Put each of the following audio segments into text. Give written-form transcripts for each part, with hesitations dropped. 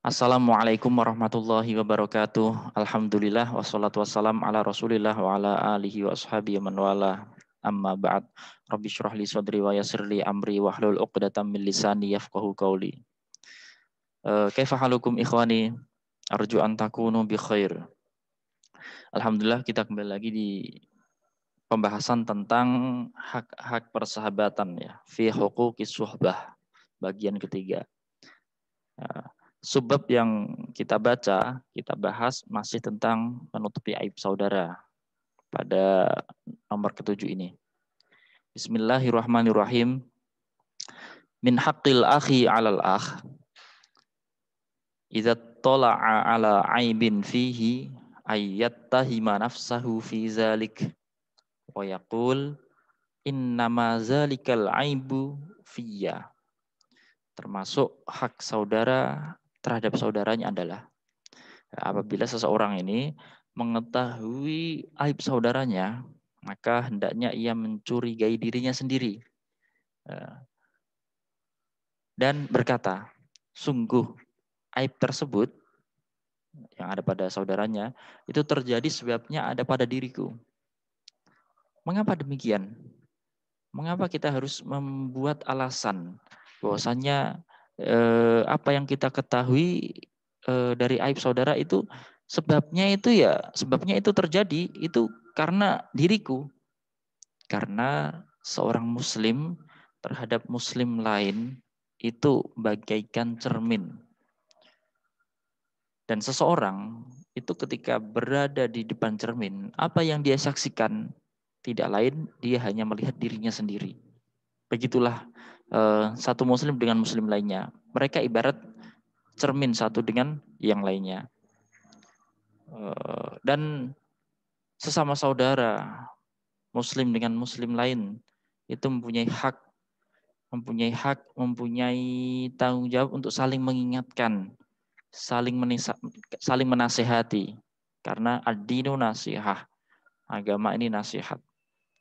Assalamualaikum warahmatullahi wabarakatuh. Alhamdulillah wassalatu wassalam ala Rasulillah wa ala alihi wa ashabihi man wala. Amma ba'd. Rabbi syrah li sadri wa yassir li amri wahlul 'uqdatam min lisani yafqahu qawli. Kaifa halukum ikhwani? Arju an takunu bi khair. Alhamdulillah kita kembali lagi di pembahasan tentang hak-hak persahabatan ya. Fi huquqis suhbah. Bagian ketiga. Subbab yang kita baca, kita bahas masih tentang menutupi aib saudara pada nomor ketujuh ini. Bismillahirrahmanirrahim. Min haqqil akhi 'alal akh idza tala'a 'ala aibin fihi ayyattahima nafsahu fi zalik wa yaqul innama zalikal aibu fiyya. Termasuk hak saudara terhadap saudaranya adalah apabila seseorang ini mengetahui aib saudaranya, maka hendaknya ia mencurigai dirinya sendiri dan berkata, sungguh aib tersebut yang ada pada saudaranya itu terjadi sebabnya ada pada diriku. Mengapa demikian? Mengapa kita harus membuat alasan bahwasanya apa yang kita ketahui dari aib saudara itu sebabnya itu terjadi itu karena diriku. Karena seorang muslim terhadap muslim lain itu bagaikan cermin. Dan seseorang itu ketika berada di depan cermin, apa yang dia saksikan tidak lain dia hanya melihat dirinya sendiri. Begitulah satu muslim dengan muslim lainnya. Mereka ibarat cermin satu dengan yang lainnya. Dan sesama saudara muslim dengan muslim lain itu mempunyai tanggung jawab untuk saling mengingatkan, saling menasehati. Karena ad-dinu nasihah, agama ini nasihat.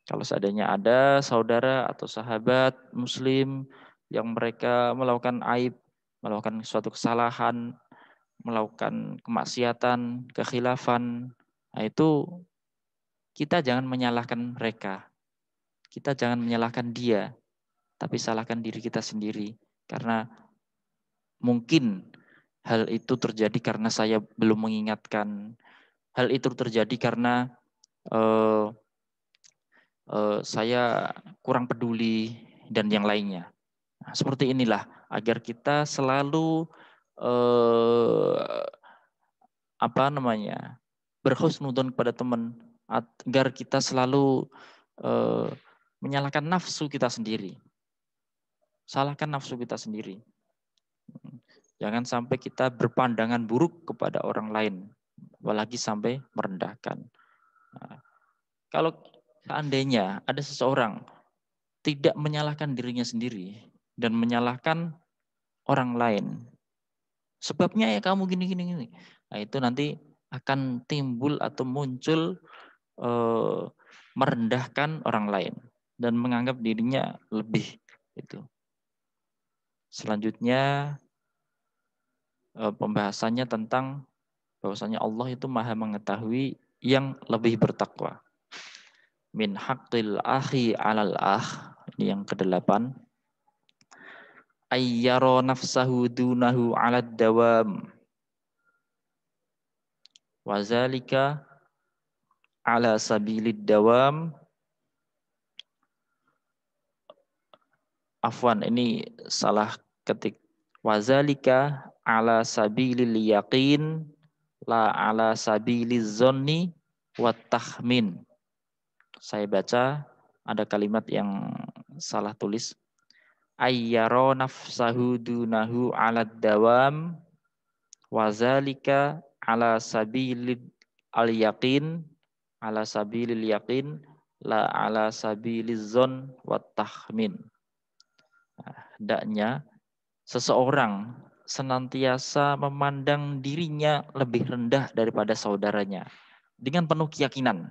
Kalau seandainya ada saudara atau sahabat muslim yang mereka melakukan aib, melakukan suatu kesalahan, melakukan kemaksiatan, kekhilafan, nah itu kita jangan menyalahkan mereka. Kita jangan menyalahkan dia, tapi salahkan diri kita sendiri. Karena mungkin hal itu terjadi karena saya belum mengingatkan. Hal itu terjadi karena saya kurang peduli dan yang lainnya. Nah, seperti inilah agar kita selalu berhusnudon kepada teman, agar kita selalu menyalahkan nafsu kita sendiri. Salahkan nafsu kita sendiri. Jangan sampai kita berpandangan buruk kepada orang lain, apalagi sampai merendahkan. Nah, kalau seandainya ada seseorang tidak menyalahkan dirinya sendiri dan menyalahkan orang lain, sebabnya ya kamu gini. Nah, itu nanti akan timbul atau muncul merendahkan orang lain dan menganggap dirinya lebih itu. Selanjutnya pembahasannya tentang bahwasanya Allah itu Maha mengetahui yang lebih bertakwa. Min haqqil akhi 'alal akh, ini yang ke-8. Ayyara nafsahu dunahu 'alad dawam. Wa zalika 'ala sabilid dawam. Afwan, ini salah ketik. Wa zalika 'ala sabilil yaqin la 'ala sabiliz zanni wat tahmin. Saya baca ada kalimat yang salah tulis. Ayyara nafsahu dunahu 'alad dawam wa zalika 'ala sabilil yaqin la 'ala sabiliz zon wat tahmin. Hendaknya seseorang senantiasa memandang dirinya lebih rendah daripada saudaranya dengan penuh keyakinan,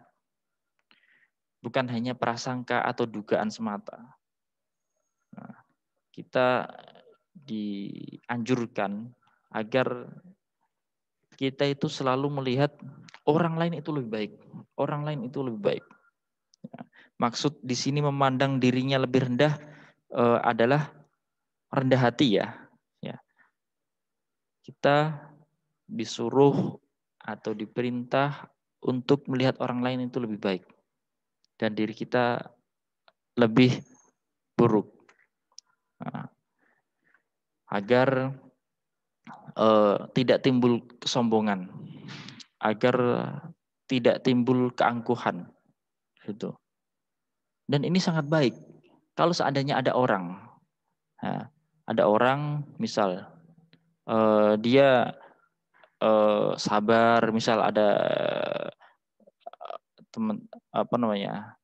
bukan hanya prasangka atau dugaan semata. Nah, kita dianjurkan agar kita itu selalu melihat orang lain itu lebih baik. Orang lain itu lebih baik. Maksud di sini memandang dirinya lebih rendah adalah rendah hati ya. Ya. Kita disuruh atau diperintah untuk melihat orang lain itu lebih baik dan diri kita lebih buruk. Nah, agar tidak timbul kesombongan, agar tidak timbul keangkuhan, gitu. Dan ini sangat baik. Kalau seandainya ada orang, nah, ada orang misal dia sabar, misal ada teman apa namanya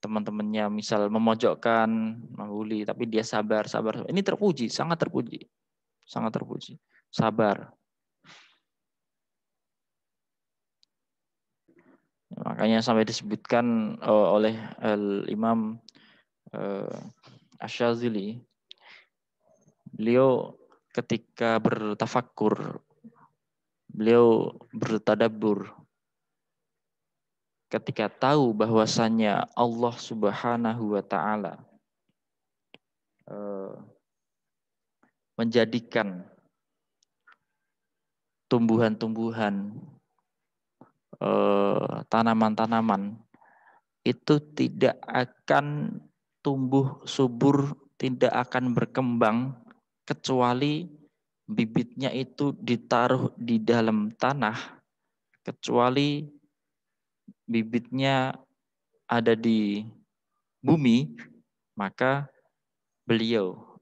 teman-temannya misal memojokkan, membuli, tapi dia sabar, sabar. Ini terpuji, sangat terpuji, sangat terpuji. Sabar. Makanya sampai disebutkan oleh Imam Asy-Syadzili, beliau ketika bertafakur, beliau bertadabbur, ketika tahu bahwasannya Allah Subhanahu wa taala menjadikan tumbuhan-tumbuhan, tanaman-tanaman itu tidak akan tumbuh subur, tidak akan berkembang kecuali bibitnya itu ditaruh di dalam tanah, kecuali bibitnya ada di bumi, maka beliau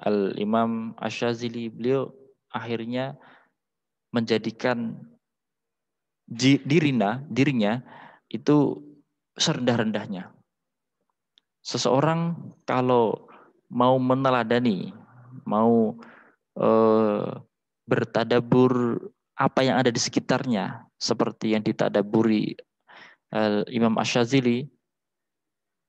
Al-Imam Asy-Syadzili beliau akhirnya menjadikan dirinya itu serendah-rendahnya. Seseorang kalau mau meneladani, mau bertadabur apa yang ada di sekitarnya, seperti yang ditadaburi Imam Asy-Syadzili,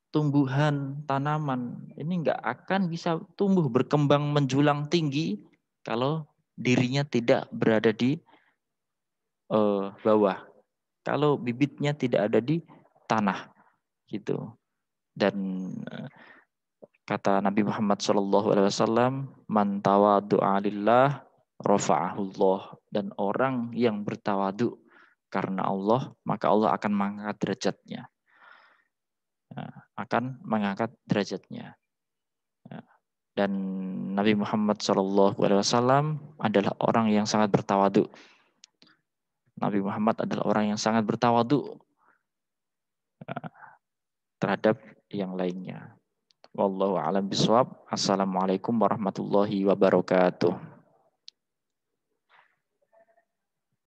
tumbuhan, tanaman ini nggak akan bisa tumbuh berkembang menjulang tinggi kalau dirinya tidak berada di bawah. Kalau bibitnya tidak ada di tanah, gitu. Dan kata Nabi Muhammad SAW, man tawadu'a lillah rafa'ahullah. Dan orang yang bertawadu karena Allah, maka Allah akan mengangkat derajatnya. Akan mengangkat derajatnya. Dan Nabi Muhammad SAW adalah orang yang sangat bertawadu. Nabi Muhammad adalah orang yang sangat bertawadu terhadap yang lainnya. Wallahu a'lam bishawab. Assalamualaikum warahmatullahi wabarakatuh.